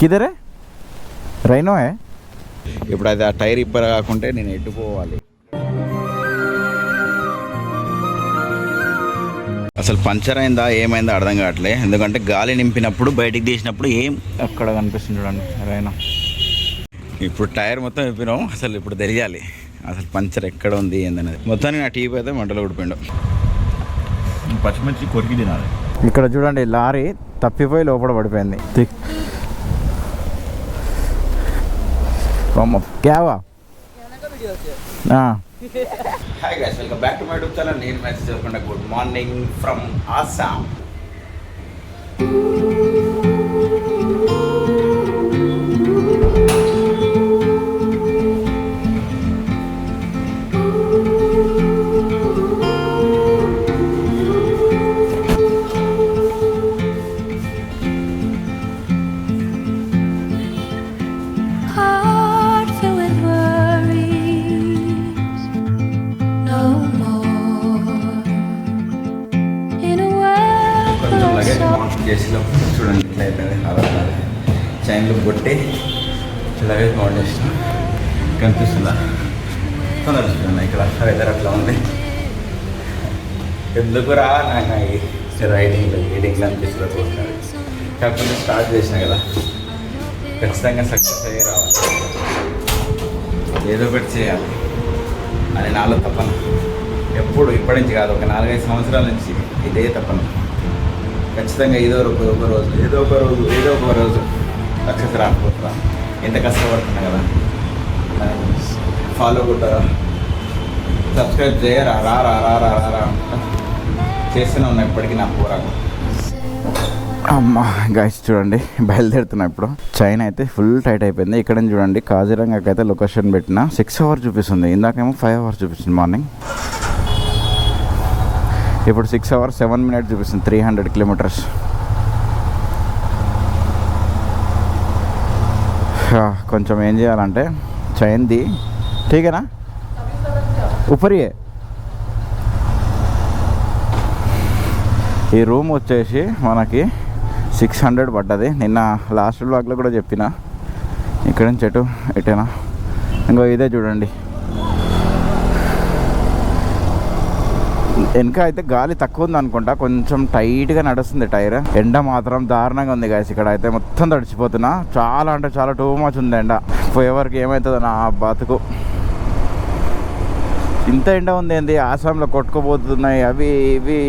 కిదరే rhino ఇప్పుడు అది ఆ టైర్ ఇబ్బర కాకుంటే నేను ఎట్టుకోవాలి. అసలు పంచర్ అయిందా ఏమైందా అర్థం కావట్లే. ఎందుకంటే గాలి నింపినప్పుడు బయటికి తీసినప్పుడు ఏం అక్కడ కనిపిస్తుంది చూడండి రైనో. ఇప్పుడు టైర్ మొత్తం విప్పినాం. అసలు ఇప్పుడు తెలియాలి అసలు పంచర్ ఎక్కడ ఉంది ఏందనేది. మొత్తానికి నా టీవీ అయితే మంటలో ఊడిపోయిండు. పచ్చిమిర్చి కొరికి తినాలి. ఇక్కడ చూడండి లారీ తప్పిపోయి లోపల పడిపోయింది. క్యావా hi guys, welcome back to my YouTube channel. నేను మెసేజ్ చేయకుండా గుడ్ మార్నింగ్ ఫ్రమ్ ఆసాం. చేసిలో చూడండి ఇట్లా అవుతుంది. అలా చైన్లు కొట్టి లగేజ్ మౌంట్ చేసిన కనిపిస్తుందా తొందర చూడండి. ఇక్కడ వెదర్ అట్లా ఉంది. ఎందుకురా నాకు రైడింగ్లో అనిపిస్తుందో చూస్తాను. కాకపోతే స్టార్ట్ చేసిన కదా ఖచ్చితంగా సక్సెస్ అయ్యి రావాలి. ఏదో ఒకటి చేయాలి అని నాలో తపన. ఎప్పుడు ఇప్పటి నుంచి కాదు, ఒక 4-5 సంవత్సరాల నుంచి ఇదే తపన. ఖచ్చితంగా ఏదో ఒక రోజు సక్సెస్ రాకపోతున్నా. ఎంత కష్టపడుతున్నా కదా. ఫాలో కొట్టారా, సబ్స్క్రైబ్ చేయరా, రా రా రా రా రా చేస్తూనే ఉన్నా ఇప్పటికీ నా పోరాటం. అమ్మా గైస్ చూడండి బయలుదేరుతున్నా. ఇప్పుడు చైన్ అయితే ఫుల్ టైట్ అయిపోయింది. ఇక్కడ చూడండి కాజీరంగాకి అయితే లొకేషన్ పెట్టిన 6 hours చూపిస్తుంది. ఇందాకేమో 5 hours చూపిస్తుంది మార్నింగ్. ఇప్పుడు 6 hours 7 minutes చూపిస్తుంది. 300 kilometers. కొంచెం ఏం చేయాలంటే చైన్ది ఠీకేనా ఉపరియే. ఈ రూమ్ వచ్చేసి మనకి 600 పడ్డది. నిన్న లాస్ట్ బ్లాగ్లో కూడా చెప్పిన. ఇక్కడ నుంచి ఎటేనా ఇంకో ఇదే చూడండి. వెనక అయితే గాలి తక్కువ ఉంది అనుకుంటా, కొంచెం టైట్గా నడుస్తుంది టైర్. ఎండ మాత్రం దారుణంగా ఉంది గాయస్. ఇక్కడ అయితే మొత్తం తడిచిపోతున్నా. చాలా అంటే చాలా టూ మచ్ ఉంది ఎండ. పోయేవరకు ఏమవుతుందో నా బతుకు. ఇంత ఎండ ఉంది ఏంది, ఆసాంలో కొట్టుకుపోతున్నాయి అవి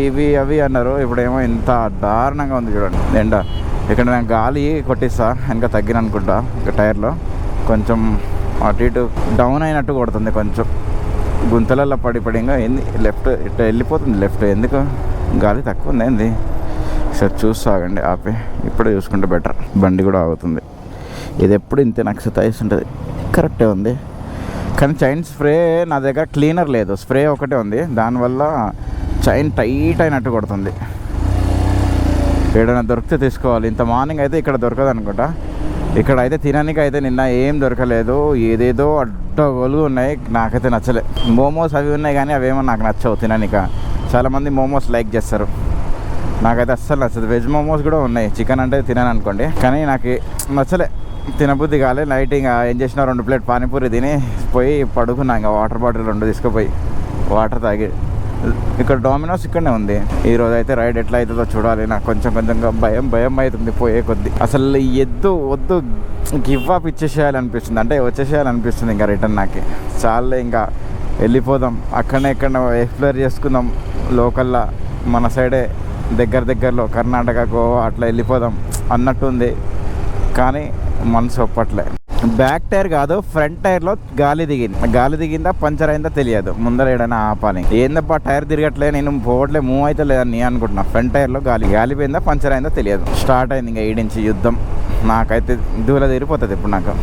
ఇవి అన్నారు. ఇప్పుడేమో ఇంత దారుణంగా ఉంది చూడండి ఎండ. ఇక్కడ నేను గాలి కొట్టిస్తా వెనక తగ్గిన అనుకుంటా. ఇక టైర్లో కొంచెం అటు ఇటు డౌన్ అయినట్టు కొడుతుంది. కొంచెం గుంతలలో పడి ఇంకా ఏంది లెఫ్ట్ ఇట్లా వెళ్ళిపోతుంది. లెఫ్ట్ ఎందుకు గాలి తక్కువ ఉంది ఏంది. సార్ చూస్తాగండి ఆపి. ఇప్పుడే చూసుకుంటే బెటర్. బండి కూడా ఆగుతుంది. ఇది ఎప్పుడు ఇంతే నాకు సతాయిస్తుంటుంది. కరెక్టే ఉంది కానీ చైన్ స్ప్రే నా దగ్గర క్లీనర్ లేదు. స్ప్రే ఒకటే ఉంది. దానివల్ల చైన్ టైట్ అయినట్టు కొడుతుంది. ఏదైనా దొరికితే తీసుకోవాలి. ఇంత మార్నింగ్ అయితే ఇక్కడ దొరకదు అనుకుంటా. ఇక్కడ అయితే తినడానికి అయితే నిన్న ఏం దొరకలేదు. ఏదేదో అడ్డగోలు ఉన్నాయి. నాకైతే నచ్చలే. మోమోస్ అవి ఉన్నాయి కానీ అవేమో నాకు నచ్చవు తిననిక. చాలామంది మోమోస్ లైక్ చేస్తారు, నాకైతే అస్సలు నచ్చదు. వెజ్ మోమోస్ కూడా ఉన్నాయి. చికెన్ అంటే తినను అనుకోండి కానీ నాకు నచ్చలే. తినబుద్ధి కాలే. నైట్ ఇంకా ఏం చేసినా 2 ప్లేట్ పానీపూరి తిని పోయి పడుకున్నా. ఇంకా వాటర్ బాటిల్ 2 తీసుకుపోయి వాటర్ తాగి. ఇక్కడ డొమినోస్ ఇక్కడనే ఉంది. ఈరోజు అయితే రైడ్ ఎట్లా అవుతుందో చూడాలి. నాకు కొంచెంగా భయం అవుతుంది పోయే కొద్ది. అసలు వద్దు గివ్ అప్ ఇచ్చేసేయాలనిపిస్తుంది. అంటే వచ్చేసేయాలనిపిస్తుంది ఇంకా రిటర్న్. నాకు చాలే ఇంకా వెళ్ళిపోదాం. ఎక్కడ ఎక్స్ప్లోర్ చేసుకుందాం లోకల్లో. మన సైడే దగ్గరలో కర్ణాటక గోవా అట్లా వెళ్ళిపోదాం అన్నట్టుంది. కానీ మనసు ఒప్పట్లే. బ్యాక్ టైర్ కాదు ఫ్రంట్ టైర్లో గాలి దిగిందా పంచర్ అయిందా తెలియదు. ముందర ఏడైనా ఆపాలి. ఏందబ్బా టైర్ తిరగట్లే, నేను పోవట్లే, మూవ్ అయితే లేదని నేను అనుకుంటున్నా. ఫ్రంట్ టైర్లో గాలిపోయిందా పంచర్ అయిందా తెలియదు. స్టార్ట్ అయింది ఇంకా ఈడించి యుద్ధం. నాకైతే దూల తిరిగిపోతుంది ఇప్పుడు. నాకు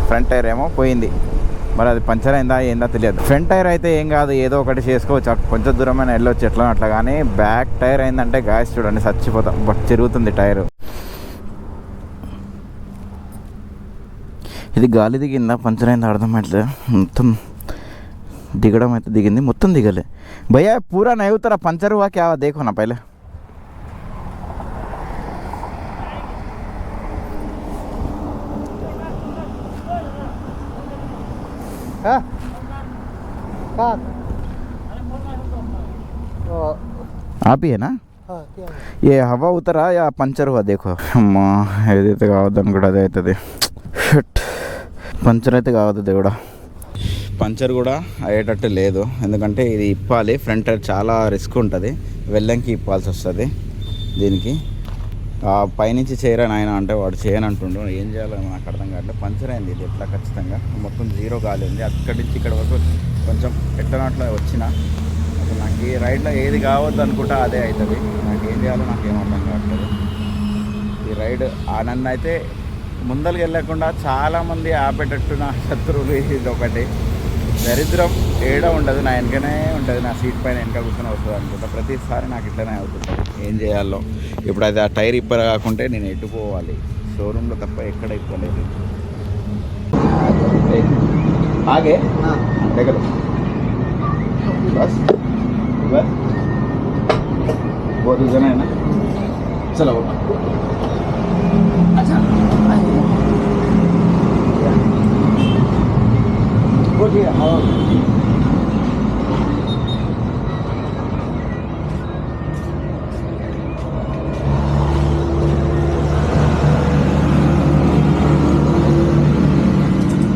ఫ్రంట్ టైర్ ఏమో పోయింది, మరి అది పంచర్ అయిందా ఏందా తెలియదు. ఫ్రంట్ టైర్ అయితే ఏం కాదు, ఏదో ఒకటి చేసుకోవచ్చు. కొంచెం దూరమైన వెళ్ళొచ్చు ఎట్లా అట్లా. కానీ బ్యాక్ టైర్ అయిందంటే గాయస్ చూడండి చచ్చిపోతాం. బట్ తిరుగుతుంది టైరు. ఇది గాలి దిగిందా పంచర్ అయిందా అర్థమవుతలేదు. మొత్తం దిగడం అయితే దిగింది, మొత్తం దిగలే. భయ్యా పూరా नहीं उतरा, पंचर हुआ क्या देखो ना पहले. हाँ कहाँ आप ही है ना हाँ क्या ये हवा उतरा या पंचर हुआ देखो అమ్మా ఏదైతే కావద్దని కూడా అదే అవుతుంది షట్ పంచర్ అయితే కావద్దు దేవుడా పంచర్ కూడా అయ్యేటట్టు లేదు ఎందుకంటే ఇది ఇప్పాలి ఫ్రంట్ చాలా రిస్క్ ఉంటుంది వెళ్ళంకి ఇప్పాల్సి వస్తుంది దీనికి పైనుంచి చేయరని ఆయన అంటే వాడు చేయనంటుండు ఏం చేయాలో నాకు అర్థం కావట్లేదు పంచర్ అయింది ఇది ఎట్లా ఖచ్చితంగా మొత్తం జీరో గాలి ఉంది అక్కడి నుంచి ఇక్కడ వరకు కొంచెం ఎట్లనట్లో వచ్చిన అసలు నాకు ఈ రైడ్లో ఏది కావద్దు అనుకుంటా అదే అవుతుంది నాకు ఏం చేయాలో నాకు ఏం అర్థం కావట్లేదు ఈ రైడ్ నన్ను అయితే ముందరికి వెళ్ళకుండా చాలామంది ఆపేటట్టు నా శత్రువులు ఇది ఒకటి దరిద్రం ఏడ ఉండదు నా వెనకనే ఉంటుంది నా సీట్ పైన వెనక కూర్చొని వస్తుంది అనుకుంటా ప్రతిసారి నాకు ఇట్లనే అవుతుంటుంది ఏం చేయాలో ఇప్పుడు అది ఆ టైర్ ఇప్పర్ కాకుంటే నేను ఎట్టుకోవాలి షోరూంలో తప్ప ఎక్కడ ఇప్పలేదు ఆగే దగ్గర బస్ बस बहुत जन है ना चलो अच्छा बोलिए हाँ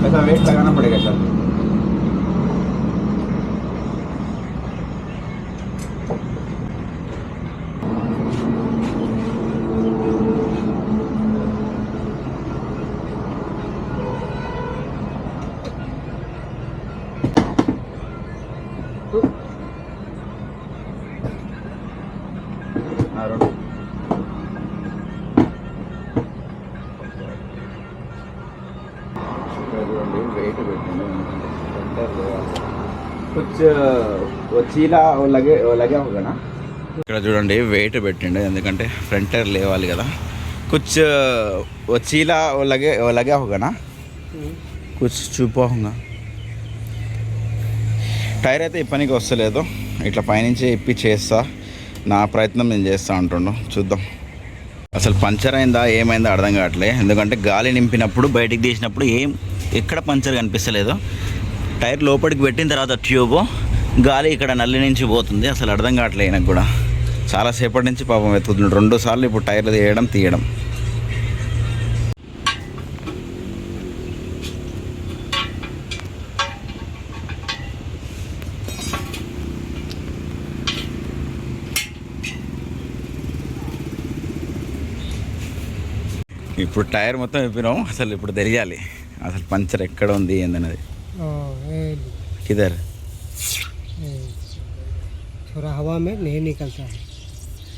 ऐसा वेट लगाना पड़ेगा सर ఇక్కడ చూడండి వెయిట్ పెట్టిండు ఎందుకంటే ఫ్రంట్ టైర్ లేవాలి కదా కుచ్ వచ్చీలా లగే హోగా కుచ్ చూపా హోగా టైర్ అయితే ఇప్పనికి వస్తలేదు ఇట్లా పైనుంచి ఇప్పి చేస్తా నా ప్రయత్నం నేను చేస్తా అంటుండు చూద్దాం అసలు పంచర్ అయిందా ఏమైందో అర్థం కావట్లే ఎందుకంటే గాలి నింపినప్పుడు బయటికి తీసినప్పుడు ఎక్కడ పంచర్ కనిపిస్తలేదు టైర్ లోపలికి పెట్టిన తర్వాత ట్యూబ్ గాలి ఇక్కడ నల్లి నుంచి పోతుంది అసలు అర్థం కావట్లేదు నాకు కూడా చాలాసేపటి నుంచి పాపం వెతుకుతున్నాడు 2 సార్లు ఇప్పుడు టైర్లు తీయడం ఇప్పుడు టైర్ మొత్తం విప్పినాం అసలు ఇప్పుడు తెలియాలి అసలు పంచర్ ఎక్కడ ఉంది ఏందన్నది किधर थोड़ा हवा में नहीं निकलता है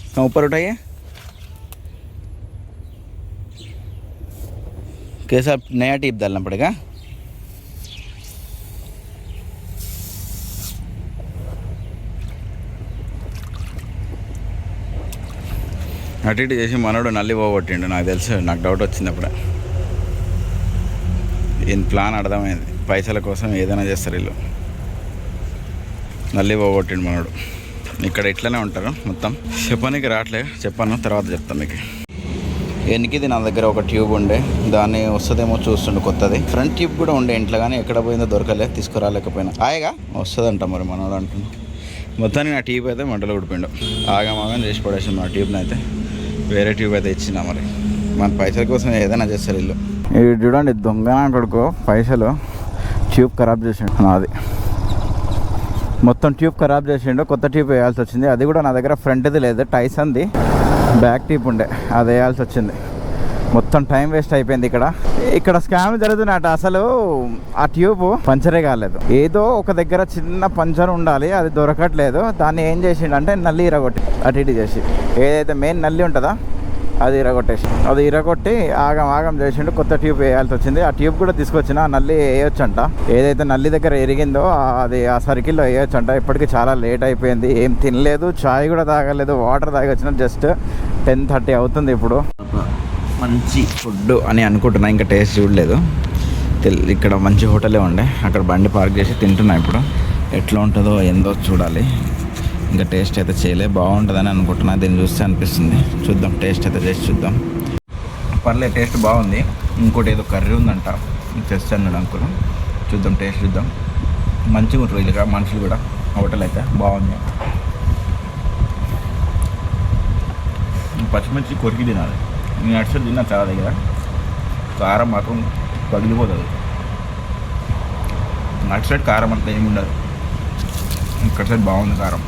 कहाँ ऊपर उठाइए कैसा नया टिप डालना पड़ेगा అటు ఇటు చేసి మనోడు నల్లి పోగొట్టిండు నాకు తెలుసు నాకు డౌట్ వచ్చింది అప్పుడే ఈయన ప్లాన్ అర్థమైంది పైసల కోసం ఏదైనా చేస్తారు వీళ్ళు నల్లి పోగొట్టిండు మనోడు ఇక్కడ ఇట్లనే ఉంటారు మొత్తం చెప్పడానికి రావట్లే చెప్పాను తర్వాత చెప్తాను మీకు ఎన్నికిది నా దగ్గర ఒక ట్యూబ్ ఉండే దాన్ని వస్తుందేమో చూస్తుండే కొత్తది ఫ్రంట్ ట్యూబ్ కూడా ఉండే ఇంట్లో కానీ ఎక్కడ పోయిందో దొరకలే తీసుకురాలేకపోయినా ఆయేగా వస్తుందంట మరి మనోడు అంటున్నాడు మొత్తానికి నా ట్యూబ్ అయితే మంటలు ఉడిపోయిండు ఆగమాగం చేసి పడేసింది మా ట్యూబ్ని అయితే వేరే ట్యూబ్ అయితే ఇచ్చిన మరి మన పైసల కోసం ఏదైనా చేస్తారు వీళ్ళు ఇది చూడండి దొంగ కొడుకు పైసలు ట్యూబ్ ఖరాబ్ చేసిండు నాది మొత్తం ట్యూబ్ ఖరాబ్ చేసిండు కొత్త ట్యూబ్ వేయాల్సి వచ్చింది అది కూడా నా దగ్గర ఫ్రంట్ది లేదు టైసన్ది బ్యాక్ ట్యూబ్ ఉండే అది వేయాల్సి వచ్చింది మొత్తం టైం వేస్ట్ అయిపోయింది ఇక్కడ స్కామ్ జరుగుతున్నట్ట అసలు ఆ ట్యూబ్ పంచరే కాలేదు ఏదో ఒక దగ్గర చిన్న పంచర్ ఉండాలి అది దొరకట్లేదు దాన్ని ఏం చేసిండంటే నల్లి ఇరగొట్టి అటు ఇటు చేసి ఏదైతే మెయిన్ నల్లి ఉంటుందా అది ఇరగొట్టి ఆగం చేసిండు కొత్త ట్యూబ్ వేయాల్సి వచ్చింది ఆ ట్యూబ్ కూడా తీసుకొచ్చిన నల్లి వేయొచ్చంట ఏదైతే నల్లి దగ్గర ఎరిగిందో అది ఆ సర్కిల్లో వేయొచ్చంట ఇప్పటికీ చాలా లేట్ అయిపోయింది ఏం తినలేదు చాయ్ కూడా తాగలేదు వాటర్ తాగి వచ్చిన జస్ట్ 10:30 అవుతుంది ఇప్పుడు మంచి ఫుడ్ అని అనుకుంటున్నా ఇంకా టేస్ట్ చూడలేదు ఇక్కడ మంచి హోటలే ఉండే అక్కడ బండి పార్క్ చేసి తింటున్నా ఇప్పుడు ఎట్లా ఉంటుందో ఏందో చూడాలి ఇంకా టేస్ట్ అయితే చేయలే బాగుంటుందని అనుకుంటున్నా దీన్ని చూస్తే అనిపిస్తుంది చూద్దాం టేస్ట్ అయితే చేసి చూద్దాం పర్లేదు టేస్ట్ బాగుంది ఇంకోటి ఏదో కర్రీ ఉందంట తెస్తాను అంకుల్ చూద్దాం, టేస్ట్ చూద్దాం. మంచిగా ఉంటారు వీళ్ళుగా మనుషులు కూడా. హోటల్ అయితే బాగుంది. పచ్చిమిర్చి కొరికి తినాలి. నేను అటు తిన్నా చాలా దగ్గర. కారం మాత్రం పగిలిపోతుంది. అటు సైడ్ కారం అంతా ఏమి ఉండదు. ఇక్కడ సైడ్ బాగుంది కారం.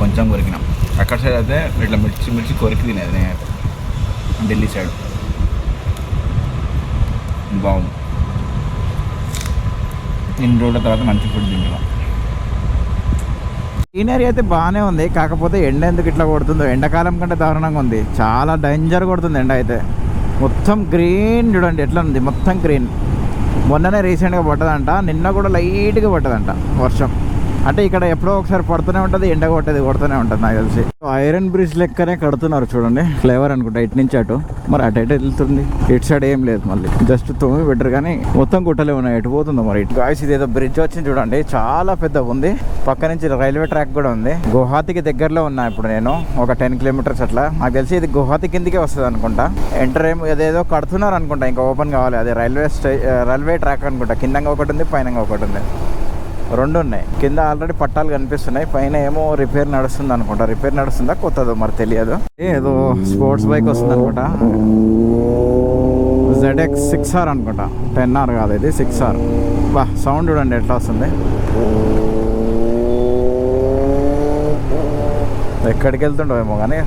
కొంచెం కొరికినాం. అక్కడ సైడ్ అయితే ఇట్లా మిర్చి కొరికి తినేది నేనైతే. ఢిల్లీ సైడ్ బాగుంది. ఇన్ని రోజుల తర్వాత మంచి ఫుడ్ తింటున్నాం. సీనరీ అయితే బాగానే ఉంది. కాకపోతే ఎండ ఎందుకు ఇట్లా కొడుతుందో. ఎండాకాలం కంటే దారుణంగా ఉంది. చాలా డేంజర్ కొడుతుంది ఎండ అయితే. మొత్తం గ్రీన్ చూడండి ఎట్లా ఉంది. మొత్తం గ్రీన్. మొన్ననే రీసెంట్గా పడ్డదంట. నిన్న కూడా లైట్గా పడ్డదంట వర్షం. అంటే ఇక్కడ ఎప్పుడో ఒకసారి పడుతూనే ఉంటుంది, ఎండ కొడుతూనే ఉంటుంది నాకు తెలిసి. ఐరన్ బ్రిడ్జ్ లెక్కనే కడుతున్నారు చూడండి. ఫ్లేవర్ అనుకుంటా ఇటు నుంచి అటు. మరి అటు వెళ్తుంది. ఇటు సైడ్ ఏం లేదు, మళ్ళీ జస్ట్ తోమి బెటర్. కానీ మొత్తం గుట్టలే ఉన్నాయి. ఎటు పోతుందో మరి. గాయ్స్ ఇదేదో బ్రిడ్జ్ వచ్చింది చూడండి. చాలా పెద్దగా ఉంది. పక్క నుంచి రైల్వే ట్రాక్ కూడా ఉంది. గువాహతికి దగ్గరలో ఉన్నా ఇప్పుడు నేను. ఒక 10 కిలోమీటర్స్ అట్లా. నాకు తెలిసి ఇది గువాహతి కిందకే వస్తుంది అనుకుంటా. ఎంటర్ ఏదేదో కడుతున్నారు అనుకుంటా. ఇంకా ఓపెన్ కావాలి. అదే రైల్వే ట్రాక్ అనుకుంటా. కిందంగా ఒకటి ఉంది, పైన ఒకటి ఉంది. 2 ఉన్నాయి. కింద ఆల్రెడీ పట్టాలు కనిపిస్తున్నాయి. పైన ఏమో రిపేర్ నడుస్తుంది అనుకుంటా. రిపేర్ నడుస్తుందా కొత్తదో మరి తెలియదు. ఏదో స్పోర్ట్స్ బైక్ వస్తుంది అనుకుంటా. ZX 6R అనుకుంటా. 10R కాదు, ఇది 6R. బా సౌండ్ చూడండి ఎట్లా వస్తుంది. ఎక్కడికి వెళ్తుండవేమో కానీ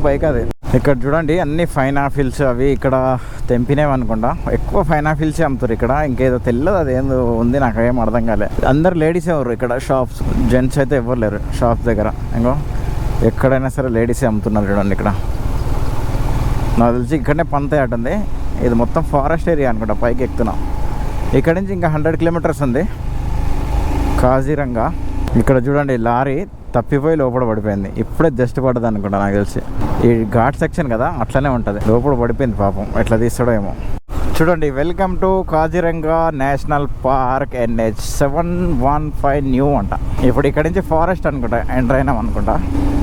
బైక్ అది. ఇక్కడ చూడండి అన్ని ఫైనాఫిల్స్ అవి ఇక్కడ తెంపినేవి అనుకుంటా. ఎక్కువ ఫైనాఫిల్సే అమ్ముతారు ఇక్కడ. ఇంకేదో తెల్లదు అదేందో ఉంది, నాకు ఏం అర్థం కాలే. అందరు లేడీసే ఎవరు ఇక్కడ. షాప్స్ జెంట్స్ అయితే ఎవరు లేరు షాప్స్ దగ్గర. ఇంకో ఎక్కడైనా సరే లేడీసే అమ్ముతున్నారు చూడండి ఇక్కడ. నాకు తెలిసి ఇక్కడనే పంతే అటుంది. ఇది మొత్తం ఫారెస్ట్ ఏరియా అనుకుంటా. పైకి ఎక్కుతున్నాం. ఇక్కడ నుంచి ఇంకా 100 కిలోమీటర్స్ ఉంది కాజీరంగా. ఇక్కడ చూడండి లారీ తప్పిపోయి లోపల పడిపోయింది. ఇప్పుడే జస్ట్ పడ్డది అనుకుంటా నాకు తెలిసి. ఈ ఘాట్ సెక్షన్ కదా అట్లనే ఉంటుంది. లోపల పడిపోయింది పాపం. ఎట్లా తీస్తాడో ఏమో. చూడండి, welcome to Kaziranga national park NH 715 new అంట. ఇప్పుడు ఇక్కడ నుంచి ఫారెస్ట్ అనుకుంటా ఎంటర్ అయినాం అనుకుంటా.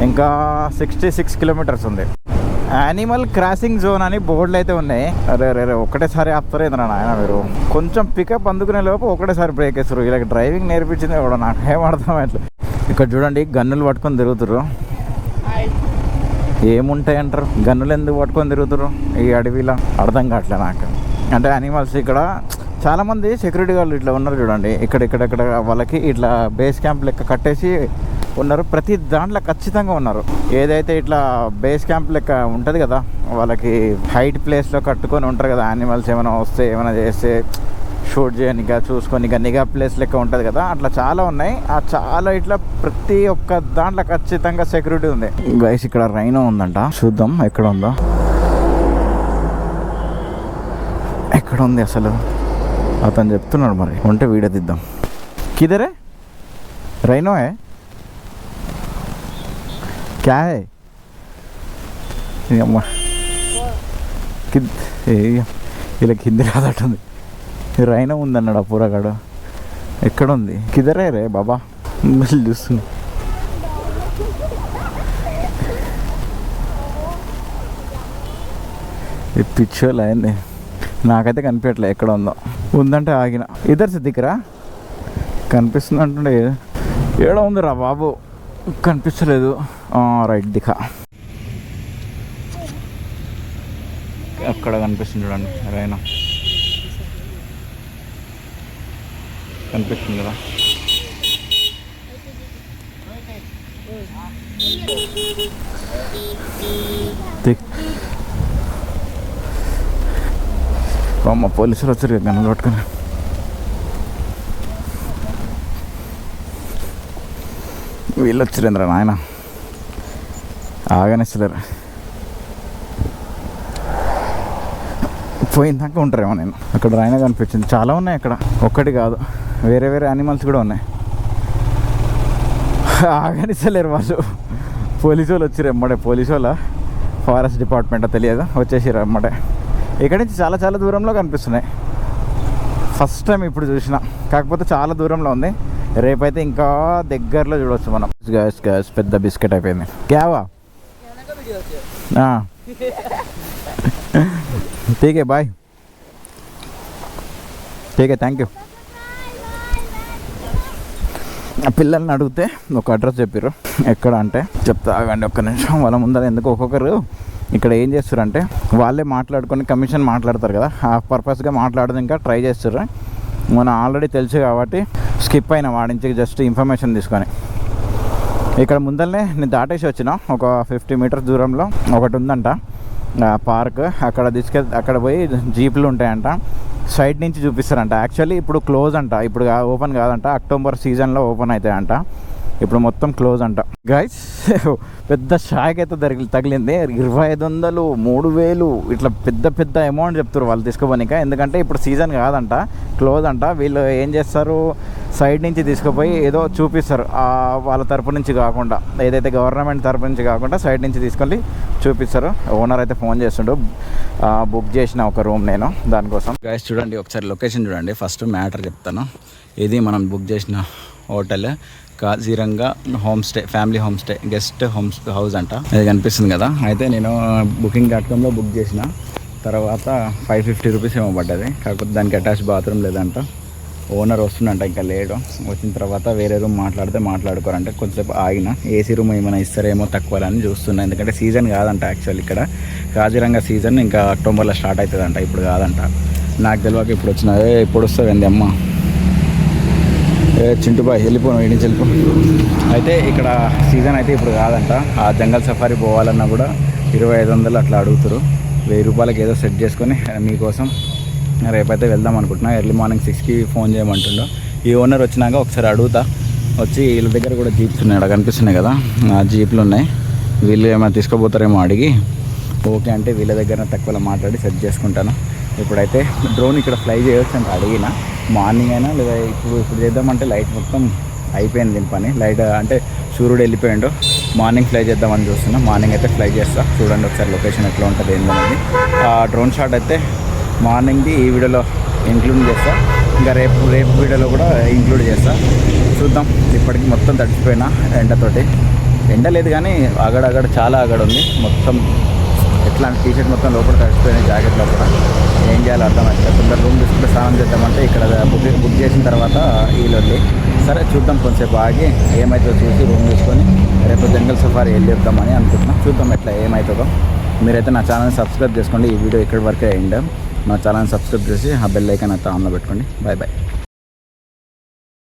ఇంకా 66 కిలోమీటర్స్ ఉంది. యానిమల్ క్రాసింగ్ జోన్ అని బోర్డులు అయితే ఉన్నాయి. అరే ఒకటేసారి ఆపుతారేంద్రా నాయన మీరు. కొంచెం పికప్ అందుకునే లోపు ఒకటేసారి బ్రేక్ వేస్తారు. ఇలా డ్రైవింగ్ నేర్పించింది కూడా నాకు ఏం అర్థం అట్లా. ఇక్కడ చూడండి గన్నులు పట్టుకొని తిరుగుతారు. ఏముంటాయి అంటారు గన్నులు ఎందుకు పట్టుకొని తిరుగుతారు ఈ అడవిలో అర్థం కావట్లే నాకు. అంటే యానిమల్స్ ఇక్కడ చాలామంది సెక్యూరిటీ గార్డులు ఇట్లా ఉన్నారు చూడండి. ఇక్కడ వాళ్ళకి ఇట్లా బేస్ క్యాంప్ లెక్క కట్టేసి ఉన్నారు. ప్రతి దాంట్లో ఖచ్చితంగా ఉన్నారు. ఏదైతే ఇట్లా బేస్ క్యాంప్ లెక్క ఉంటుంది కదా, వాళ్ళకి హైట్ ప్లేస్లో కట్టుకొని ఉంటారు కదా. యానిమల్స్ ఏమైనా వస్తే ఏమైనా చేస్తే షూట్ చేయనిక చూసుకొని నిఘా ప్లేస్ లెక్క ఉంటుంది కదా, అట్లా చాలా ఉన్నాయి. ఆ చాలా ఇట్లా ప్రతి ఒక్క దాంట్లో ఖచ్చితంగా సెక్యూరిటీ ఉంది. గైస్ ఇక్కడ రైనో ఉందంట. చూద్దాం ఎక్కడ ఉందో. ఎక్కడ ఉంది అసలు అతను చెప్తున్నాడు. మరి ఉంటే వీడియో తీద్దాం. కిదరే రైనో హే క్యా హే అమ్మా. ఇలా కింది రాదట్టుంది. రైనా ఉందన్నాడు ఆ పూరగాడు. ఎక్కడుంది కిదరే రే బాబా. చూస్తుంది ఈ పిచ్చోళ్ళు అయింది. నాకైతే కనిపించట్లే ఎక్కడ ఉందో. ఉందంటే ఆగిన. ఇద్దరు సిద్దికరా కనిపిస్తుంది అంటుండే. ఏడ ఉందిరా బాబు కనిపించలేదు. రైట్ దిఖ అక్కడ కనిపిస్తుంది చూడండి. రైనా కనిపిస్తుంది కదా. అమ్మ పోలీసులు వచ్చారు కదా గన్నులు పట్టుకొని. వీళ్ళు వచ్చిరేంద్ర నాయన ఆగనిస్తలేరు. పోయిందాక ఉంటారేమో. నేను అక్కడ రైనా కనిపించింది. చాలా ఉన్నాయి అక్కడ, ఒక్కటి కాదు, వేరే యానిమల్స్ కూడా ఉన్నాయి. ఆగనిస్తలేరు వాళ్ళు. పోలీసు వాళ్ళు వచ్చిరు ఎమ్మడే. పోలీసు వాళ్ళ ఫారెస్ట్ డిపార్ట్మెంట్ తెలియదు, వచ్చేసిరు ఎమ్మడే. ఇక్కడి నుంచి చాలా చాలా దూరంలో కనిపిస్తున్నాయి. ఫస్ట్ టైం ఇప్పుడు చూసిన. కాకపోతే చాలా దూరంలో ఉంది. రేపైతే ఇంకా దగ్గరలో చూడవచ్చు మనం. గ్యాస్ పెద్ద బిస్కెట్ అయిపోయింది. క్యావా ठीक है बाय. Okay, thank you. ఆ పిల్లల్ని అడిగితే ఒక అడ్రస్ చెప్పారు. ఎక్కడ అంటే చెప్తా ఆగండి ఒక్క నిమిషం. వాళ్ళ ముందర ఎందుకు ఒక్కొక్కరు ఇక్కడ ఏం చేస్తారంటే వాళ్ళే మాట్లాడుకొని కమిషన్ మాట్లాడతారు కదా, ఆ పర్పస్గా మాట్లాడదు ఇంకా ట్రై చేస్తారు. మనం ఆల్రెడీ తెలుసు కాబట్టి స్కిప్ అయిన వాడించి జస్ట్ ఇన్ఫర్మేషన్ తీసుకొని ఇక్కడ ముందరనే నేను దాటేసి వచ్చిన ఒక 50 మీటర్స్ దూరంలో ఒకటి ఉందంట పార్క్. అక్కడ పోయి జీపులు ఉంటాయంట, సైడ్ నుంచి చూపిస్తారంట. యాక్చువల్లీ ఇప్పుడు క్లోజ్ అంట, ఇప్పుడు ఓపెన్ కాదంట, అక్టోబర్ సీజన్లో ఓపెన్ అవుతాయంట. ఇప్పుడు మొత్తం క్లోజ్ అంట. గైస్ పెద్ద షాక్ అయితే తగిలింది. 2500 3000 ఇట్లా పెద్ద పెద్ద అమౌంట్ చెప్తారు వాళ్ళు తీసుకుపోనిక. ఎందుకంటే ఇప్పుడు సీజన్ కాదంట, క్లోజ్ అంట. వీళ్ళు ఏం చేస్తారు, సైడ్ నుంచి తీసుకుపోయి ఏదో చూపిస్తారు వాళ్ళ తరపు నుంచి కాకుండా, ఏదైతే గవర్నమెంట్ తరపు నుంచి కాకుండా సైడ్ నుంచి తీసుకెళ్ళి చూపిస్తారు. ఓనర్ అయితే ఫోన్ చేస్తుండు, బుక్ చేసిన ఒక రూమ్ నేను దానికోసం. గైస్ చూడండి ఒకసారి లొకేషన్ చూడండి. ఫస్ట్ మ్యాటర్ చెప్తాను. ఇది మనం బుక్ చేసిన hotel Kaziranga home stay, family home stay, guest house అంట. అది కనిపిస్తుంది కదా. అయితే నేను booking.comలో బుక్ చేసిన తర్వాత 550 రూపీస్ ఏమో పడ్డది. కాకపోతే దానికి అటాచ్ బాత్రూమ్ లేదంట. ఓనర్ వస్తుందంట, ఇంకా లేడు. వచ్చిన తర్వాత వేరే రూమ్ మాట్లాడుకోరంటే కొంచెంసేపు ఆగిన. ఏసీ రూమ్ ఏమైనా ఇస్తారేమో తక్కువ అని చూస్తున్నా. ఎందుకంటే సీజన్ కాదంట యాక్చువల్ ఇక్కడ కాజీరంగా సీజన్ ఇంకా అక్టోబర్లో స్టార్ట్ అవుతుందంట, ఇప్పుడు కాదంట. నాకు తెలియక ఇప్పుడు వచ్చిన ఇప్పుడు వస్తుంది అమ్మ చింటుబాయ్ వెళ్ళిపోను, ఇంటి వెళ్ళిపో. అయితే ఇక్కడ సీజన్ అయితే ఇప్పుడు కాదంట. ఆ జంగల్ సఫారీ పోవాలన్నా కూడా 2500 అట్లా అడుగుతారు. 1000 రూపాయలకి ఏదో సెట్ చేసుకొని మీకోసం రేపైతే వెళ్దాం అనుకుంటున్నా. ఎర్లీ మార్నింగ్ 6కి ఫోన్ చేయమంటుండో. ఈ ఓనర్ వచ్చినాక ఒకసారి అడుగుతా. వచ్చి వీళ్ళ దగ్గర కూడా జీప్స్ ఉన్నాయి, అక్కడ కనిపిస్తున్నాయి కదా, ఆ జీప్లు ఉన్నాయి. వీళ్ళు ఏమైనా తీసుకోపోతారేమో అడిగి ఓకే అంటే వీళ్ళ దగ్గర తక్కువలో మాట్లాడి సెట్ చేసుకుంటాను. ఇప్పుడైతే డ్రోన్ ఇక్కడ ఫ్లై చేయొచ్చు అంటే అడిగిన. మార్నింగ్ అయినా లేదా ఇప్పుడు చేద్దామంటే లైట్ మొత్తం అయిపోయింది దీని పని. లైట్ అంటే సూర్యుడు వెళ్ళిపోయిండు. మార్నింగ్ ఫ్లై చేద్దామని చూస్తున్నా. మార్నింగ్ అయితే ఫ్లై చేస్తా. చూడండి ఒకసారి లొకేషన్ ఎట్లా ఉంటుంది ఏంటనేది. ఆ డ్రోన్ షాట్ అయితే మార్నింగ్ది ఈ వీడియోలో ఇంక్లూడ్ చేస్తా. ఇంకా రేపు వీడియోలో కూడా ఇంక్లూడ్ చేస్తా. చూద్దాం. ఇప్పటికి మొత్తం తడిచిపోయినా ఎండతోటి. ఎండ లేదు కానీ అగడ చాలా అగడ ఉంది మొత్తం. ఎట్లా టీషర్ట్ మొత్తం లోపల తడిచిపోయిన జాకెట్లో కూడా ఏం చేయాలో అర్థమవుతుంది. కొందరు రూమ్ తీసుకుంటే స్నానం చేద్దామంటే ఇక్కడ బుక్ చేసిన తర్వాత వీళ్ళొల్లి. సరే చూద్దాం, కొంచెంసేపు ఆగి ఏమవుతుందో చూసి రూమ్ తీసుకొని రేపు జంగల్ సఫారీ వెళ్ళిద్దామని అనుకుంటున్నాం. చూద్దాం ఎట్లా ఏమవుతుందో. మీరైతే నా ఛానల్ని సబ్స్క్రైబ్ చేసుకోండి. ఈ వీడియో ఇక్కడి వరకే అయ్యింది. నా ఛానల్ని సబ్స్క్రైబ్ చేసి ఆ బెల్ ఐకాన్ అయితే ఆన్లో పెట్టుకోండి. Bye bye.